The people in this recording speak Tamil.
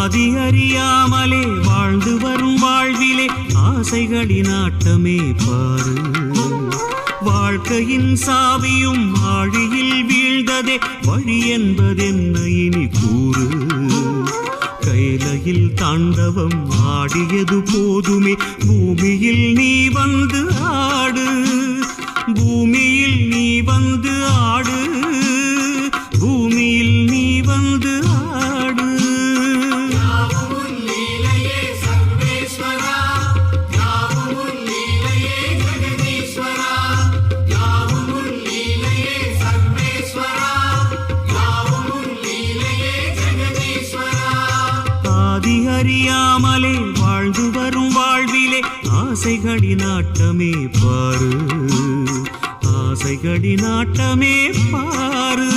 ஆதி அறியாமலே வாழ்ந்து வரும் வாழ்விலே ஆசைகளின் ஆட்டமே பாரு. வாழ்க்கையின் சாவியும் ஆழியில் வீழ்ந்ததே வழி என்பதென்ன இனி கூறு. கைலையில் தாண்டவம் ஆடியது போதுமே பூமியில் நீ வந்து ஆடு. பூமியில் நீ வந்து ஆடு. பூமியில் நீ வந்து ஆடு. ஆதி அறியாமலே வாழ்ந்து வரும் வாழ்விலே ஆசைகளின் ஆட்டமே பாரு. ஆசைகளின் ஆட்டமே பாரு.